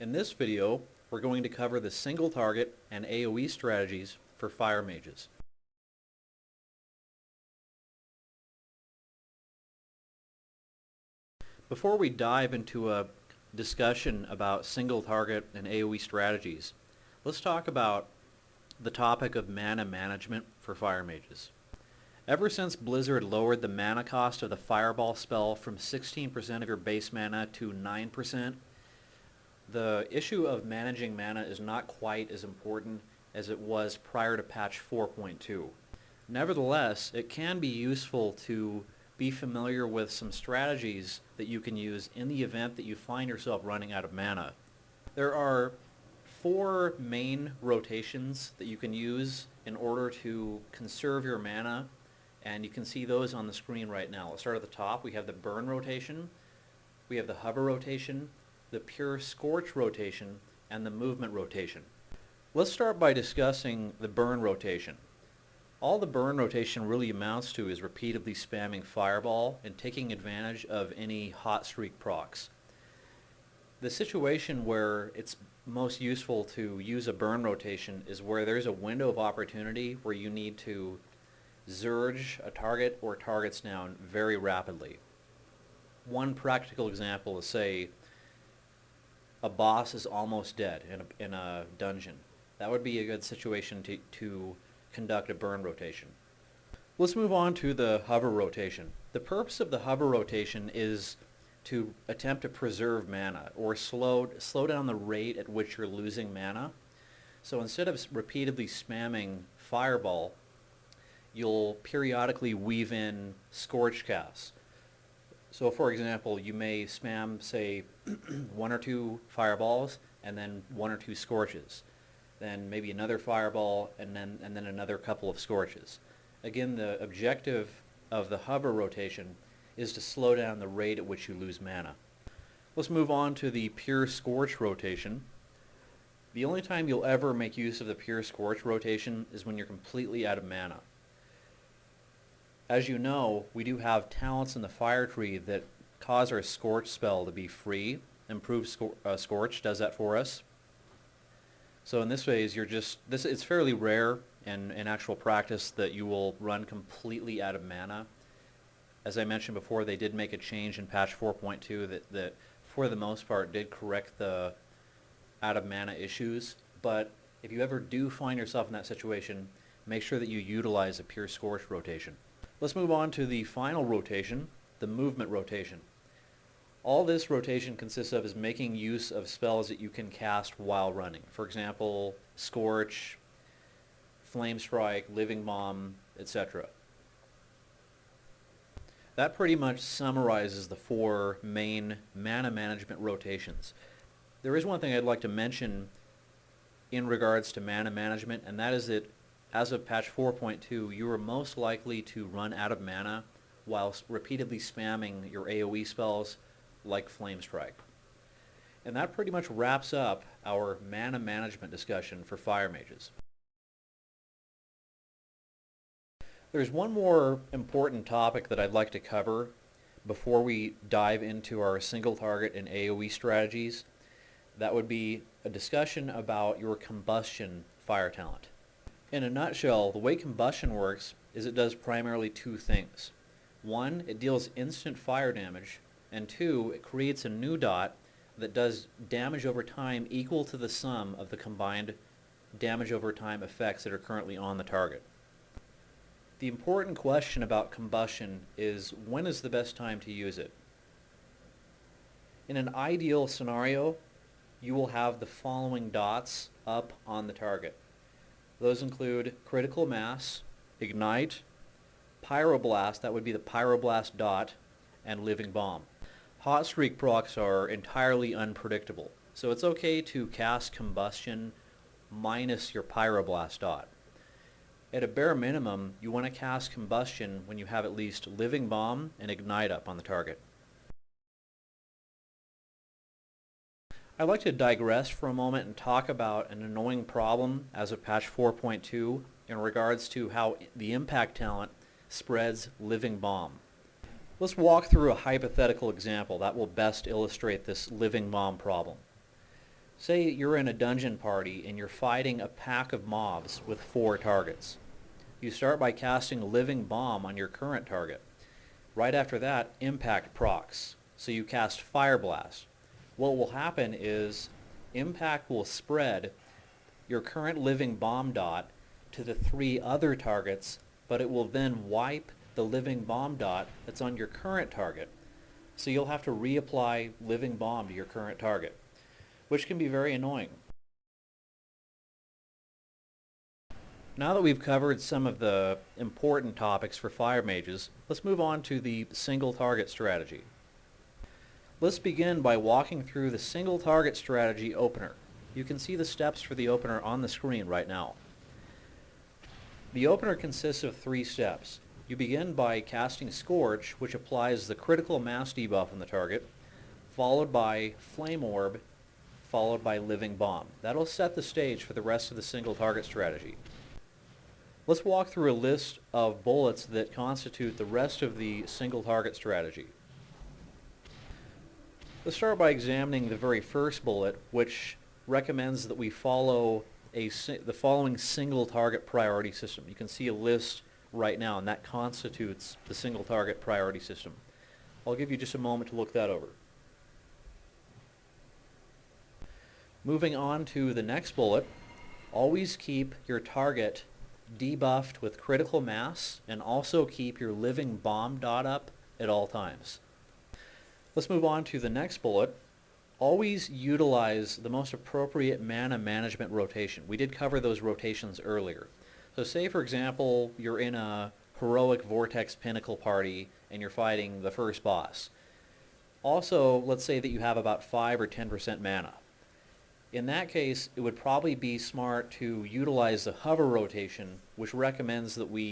In this video, we're going to cover the single target and AoE strategies for fire mages. Before we dive into a discussion about single target and AoE strategies, let's talk about the topic of mana management for fire mages. Ever since Blizzard lowered the mana cost of the Fireball spell from 16% of your base mana to 9%, the issue of managing mana is not quite as important as it was prior to patch 4.2. Nevertheless, it can be useful to be familiar with some strategies that you can use in the event that you find yourself running out of mana. There are 4 main rotations that you can use in order to conserve your mana, and you can see those on the screen right now. Let's start at the top. We have the burn rotation, we have the hover rotation, the pure scorch rotation, and the movement rotation. Let's start by discussing the burn rotation. All the burn rotation really amounts to is repeatedly spamming Fireball and taking advantage of any hot streak procs. The situation where it's most useful to use a burn rotation is where there's a window of opportunity where you need to Zurge a target or targets down very rapidly. One practical example is, say, a boss is almost dead in a dungeon. That would be a good situation to conduct a burn rotation. Let's move on to the hover rotation. The purpose of the hover rotation is to attempt to preserve mana or slow down the rate at which you're losing mana. So instead of repeatedly spamming Fireball, you'll periodically weave in Scorch casts. So for example, you may spam, say, 1 or 2 Fireballs and then 1 or 2 Scorches. Then maybe another Fireball and then another couple of Scorches. Again, the objective of the hover rotation is to slow down the rate at which you lose mana. Let's move on to the pure Scorch rotation. The only time you'll ever make use of the pure Scorch rotation is when you're completely out of mana. As you know, we do have talents in the fire tree that cause our Scorch spell to be free. Improved Scorch does that for us. So in this phase, it's fairly rare in actual practice that you will run completely out of mana. As I mentioned before, they did make a change in patch 4.2 that for the most part did correct the out of mana issues. But if you ever do find yourself in that situation, make sure that you utilize a pure Scorch rotation. Let's move on to the final rotation, the movement rotation. All this rotation consists of is making use of spells that you can cast while running. For example, Scorch, Flame Strike, Living Bomb, etc. That pretty much summarizes the 4 main mana management rotations. There is one thing I'd like to mention in regards to mana management, and that is that as of patch 4.2, you are most likely to run out of mana whilst repeatedly spamming your AoE spells like Flame Strike. And that pretty much wraps up our mana management discussion for fire mages. There's one more important topic that I'd like to cover before we dive into our single target and AoE strategies. That would be a discussion about your Combustion fire talent. In a nutshell, the way Combustion works is it does primarily 2 things. 1, it deals instant fire damage, and 2, it creates a new dot that does damage over time equal to the sum of the combined damage over time effects that are currently on the target. The important question about Combustion is, when is the best time to use it? In an ideal scenario, you will have the following dots up on the target. Those include Critical Mass, Ignite, Pyroblast, that would be the Pyroblast dot, and Living Bomb. Hot Streak procs are entirely unpredictable, so it's okay to cast Combustion minus your Pyroblast dot. At a bare minimum, you want to cast Combustion when you have at least Living Bomb and Ignite up on the target. I'd like to digress for a moment and talk about an annoying problem as of patch 4.2 in regards to how the impact talent spreads Living Bomb. Let's walk through a hypothetical example that will best illustrate this Living Bomb problem. Say you're in a dungeon party and you're fighting a pack of mobs with 4 targets. You start by casting Living Bomb on your current target. Right after that, Impact procs. So you cast Fire Blast. What will happen is Impact will spread your current Living Bomb dot to the 3 other targets, but it will then wipe the Living Bomb dot that's on your current target. So you'll have to reapply Living Bomb to your current target, which can be very annoying. Now that we've covered some of the important topics for fire mages, let's move on to the single target strategy. Let's begin by walking through the single target strategy opener. You can see the steps for the opener on the screen right now. The opener consists of 3 steps. You begin by casting Scorch, which applies the critical mass debuff on the target, followed by Flame Orb, followed by Living Bomb. That'll set the stage for the rest of the single target strategy. Let's walk through a list of bullets that constitute the rest of the single target strategy. Let's start by examining the very first bullet, which recommends that we follow the following single target priority system. You can see a list right now, and that constitutes the single target priority system. I'll give you just a moment to look that over. Moving on to the next bullet, always keep your target debuffed with critical mass, and also keep your Living Bomb dot up at all times. Let's move on to the next bullet. Always utilize the most appropriate mana management rotation. We did cover those rotations earlier. So say, for example, you're in a heroic Vortex Pinnacle party and you're fighting the first boss. Also, let's say that you have about 5 or 10% mana. In that case, it would probably be smart to utilize the hover rotation, which recommends that we